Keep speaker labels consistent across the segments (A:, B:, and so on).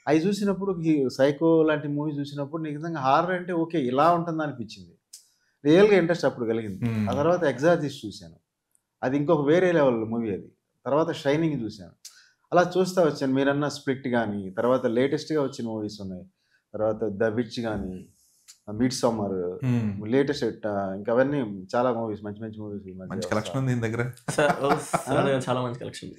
A: అయి చూసినప్పుడు ఈ 'సైకో' లాంటి మూవీ చూసినప్పుడు నిజంగా హారర్ అంటే ఓకే. ఇలా ఉంటుందనిపించింది. రియల్‌గా ఇంట్రెస్ట్ అప్పుడు కలిగింది. ఆ
B: హ్మ్.
A: తర్వాత 'ఎగ్జార్సిస్ట్' చూశాను. అది ఇంకొక వేరే లెవెల్ మూవీ అది. తర్వాత 'షైనింగ్' చూశాను. అలా చూస్తా వచ్చాను. మీరన్న 'స్ప్లిట్' గాని, తర్వాత లేటెస్ట్‌గా వచ్చిన మూవీస్ ఉన్నాయి. తర్వాత 'ద విచ్' గాని, 'మిడ్ సమ్మర్'
B: హ్మ్.
A: లేటెస్ట్ ఇంకా అవన్నీ చాలా మూవీస్ మంచి మంచి మూవీస్ ఈ మధ్య
B: మంచి
A: వస్తా
B: కలెక్షన్ ఉంది ఈయన దగ్గర.
A: ఆ!
C: చాలా మంచి కలెక్షన్.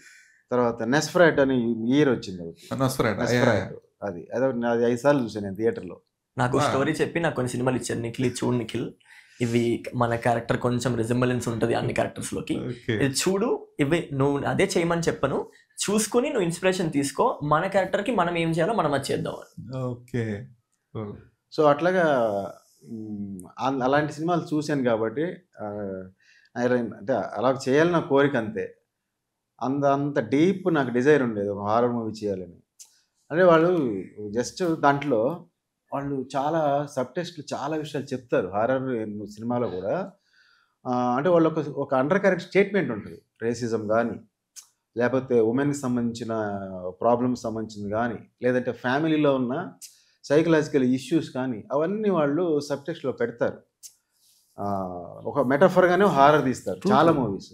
A: తర్వాత 'నెస్ఫెరాట్' అని ఈ ఇయర్ వచ్చింది ఒకటి.
B: 'నోస్ఫెరాటా'. యాహ్! యాహ్!
A: 'నెస్ఫెరాట్' అది. అది 5 సార్లు చూసాను నేను థియేటర్‌లో.
C: నాకు
B: వాహ్!
C: స్టోరీ చెప్పి నాకు కొన్ని సినిమాలు ఇచ్చారు. నిఖిల్ ఇది చూడు నిఖిల్. ఇవి మన క్యారెక్టర్ కొంచెం రిజెంబలెన్స్ ఉంటది అన్ని క్యారెక్టర్స్‌లోకి.
B: ఓకే.
C: ఇది చూడు ఇవి నువ్వు అదే చేయమని చెప్పను. చూసుకొని నువ్వు ఇన్స్పిరేషన్ తీసుకో. మన క్యారెక్టర్‌కి మనం ఏం చేయాలో మనం అది చేద్దాం అని.
B: ఓకే. ఓహ్!
A: సో, అట్లాగా అలాంటి సినిమాలు చూసాను కాబట్టి ఆహ్, అంటే అలా చేయాలని నా కోరిక అంతే. అంత డీప్ నాకు డిజైర్ ఉండేది ఒక హారర్ మూవీ చేయాలని. అంటే వాళ్ళు జస్ట్ దాంట్లో వాళ్ళు చాలా సబ్‌టెక్స్ట్‌లు చాలా విషయాలు చెప్తారు. హారర్ సినిమాలో గూడా అంటే వాళ్ళు ఒక అండర్ కరెంట్ స్టేట్మెంట్ ఉంటది. రేసిజం గాని, లేపోతే వుమెన్‌కి సంబంధించిన ప్రాబ్లమ్స్ సంబంధించింది గాని, లేదంటే ఫ్యామిలీలో ఉన్న సైకలాజికల్ ఇష్యూస్ కానీ, అవన్నీ వాళ్ళు సబ్‌టెక్స్ట్‌లో పెడతారు. ఒక మెటాఫర్‌గానే హారర్ తీస్తారు
B: ట్రూ.
A: చాలా
B: ట్రూ.
A: మూవీస్.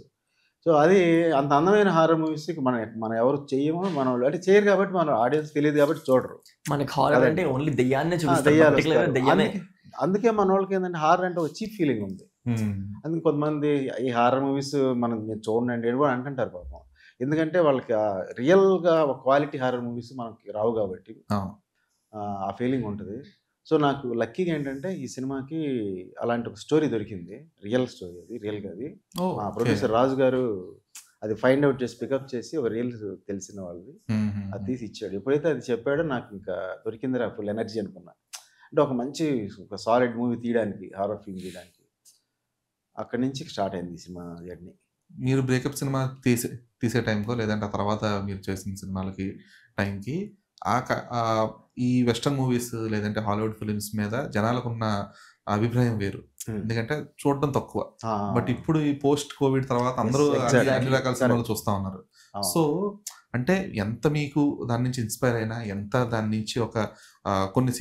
A: సో, అది అంత అందమైన హారర్ మూవీస్‌కి మనం ఎవరు చెయ్యము. మనోళ్ళు అంటే చేయరు కాబట్టి మన ఆడియన్స్ తెలీదు కాబట్టి చూడరు.
C: మనకి హారర్
A: అదండి.
C: అంటే ఓన్లీ దెయ్యాన్నే చూపిస్తారు.
A: దెయ్యాలొస్తారు.
C: పర్టిక్యులర్‌గా దెయ్యమే.
A: అందుకే మనోళ్ళకేందంటే హారర్ అంటే ఒక చీప్ ఫీలింగ్ ఉంది.
B: హ్మ్.
A: అందుకే కొంతమంది ఈ హారర్ మూవీస్ నేను చూడనండి అని కూడా అంటుంటారు పాపం. ఎందుకంటే వాళ్ళకి రియల్‌గా ఒక క్వాలిటీ హారర్ మూవీస్ మనకి రావు కాబట్టి
B: అవును.
A: ఆ ఫీలింగ్ ఉంటది. సో, నాకు లక్కీగా ఏంటంటే ఈ సినిమాకి అలాంటి ఒక స్టోరీ దొరికింది. రియల్ స్టోరీ అది. రియల్‌గా అది.
B: ఓహ్!
A: మా
B: ఓకే.
A: ప్రొడ్యూసర్ రాజు గారు అది ఫైండ్ ఔట్ చేసి పికప్ చేసి ఒక రీల్స్ తెలిసిన వాళ్ళది. అది
B: హుహుహు.
A: తీసి ఇచ్చాడు. ఎప్పుడైతే అది చెప్పాడో నాకు ఇంకా దొరికిందిరా ఫుల్ ఎనర్జీ అనుకున్నా. అంటే ఒక మంచి ఒక సాలిడ్ మూవీ తీయడానికి, హారర్ ఫిల్మ్ తీయడానికి. అక్కడి నుంచి స్టార్ట్ అయింది ఈ సినిమా జర్నీ.
B: మీరు బ్రేకప్ సినిమా తీసే టైంకో లేదంటే ఆ తర్వాత మీరు చేసిన సినిమాలకి టైంకి ఆ క ఆహ్, ఈ వెస్టర్న్ మూవీస్ లేదంటే హాలీవుడ్ ఫిల్మ్స్ మీద జనాలకున్న అభిప్రాయం వేరు.
A: హ్మ్.
B: ఎందుకంటే చూడడం తక్కువ.
A: ఆ!
B: బట్ ఇప్పుడు ఈ పోస్ట్ కోవిడ్ తర్వాత అందరూ
A: ఎగ్జాక్ట్‌లీ.
B: అన్ని రకాల సినిమాలు చూస్తా ఉన్నారు. సో, అంటే ఎంత మీకు దాని నుంచి ఇన్‌స్పైర్ అయినా, ఎంత దాని నుంచి ఒక కొన్ని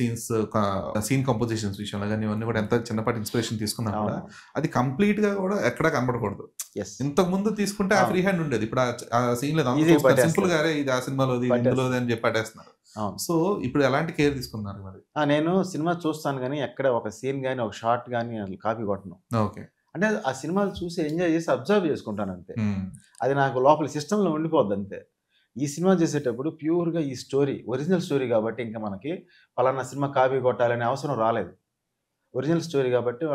B: సీన్ కంపోజిషన్స్ విషయంలో గాని ఇవన్నీ కూడా ఎంత చిన్నపాటి ఇన్‌స్పిరేషన్ తీసుకున్నా కూడా
A: అవును.
B: అది కంప్లీట్‌గా కూడా ఎక్కడ కనపడకూడదు.
A: యెస్.
B: ఇంతకుముందు తీసుకుంటే ఆ ఫ్రీ హ్యాండ్ ఉండేది. ఇప్పుడు ఆ సీన్ లేదు. అందరూ
A: ఈజీగా
B: చూస్తారు.
A: పట్టేస్తారు.
B: సింపుల్‌గా అరే ఇది ఆ సినిమాలోది, ఇది ఇందులోది అని చెప్పి పట్టేస్తున్నారు.
A: అవును.
B: సో, ఇప్పుడు ఎలాంటి కేర్ తీసుకున్నారు మరి?
A: నేను సినిమా చూస్తాను గానీ, ఎక్కడ ఒక సీన్ గాని, ఒక షాట్ గాని అసలు కాపీ కొట్టను.
B: ఓకే.
A: అంటే ఆ సినిమాలు చూసి ఎంజాయ్ చేసి అబ్జర్వ్ చేసుకుంటానంతే.
B: హ్మ్.
A: అది నాకు లోపల సిస్టమ్‌లో ఉండిపోద్దంతే. ఈ సినిమా చేసేటప్పుడు ప్యూర్‌గా ఈ స్టోరీ, ఒరిజినల్ స్టోరీ గాబట్టి ఇంక మనకి పలానా సినిమా కాపీ కొట్టాలనే అవసరం రాలేదు. ఒరిజినల్ స్టోరీ గాబట్టి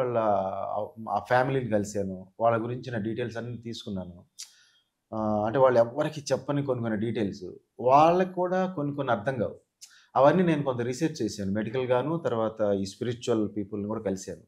A: ఆ ఫ్యామిలీని కలిసాను. వాళ్ళ గురించిన డీటెయిల్స్ అన్నీ తీసుకున్నాను. అంటే వాళ్ళు ఎవ్వరికీ చెప్పని కొన్ని కొన్ని డీటెయిల్స్. వాళ్ళకి కూడా కొన్ని కొన్ని అర్థం కావు. అవన్నీ నేను కొంత రిసర్చ్ చేశాను. మెడికల్‌గాను తర్వాత ఈ స్పిరిచ్యువల్ పీపుల్‌ని కూడా కలిసాను.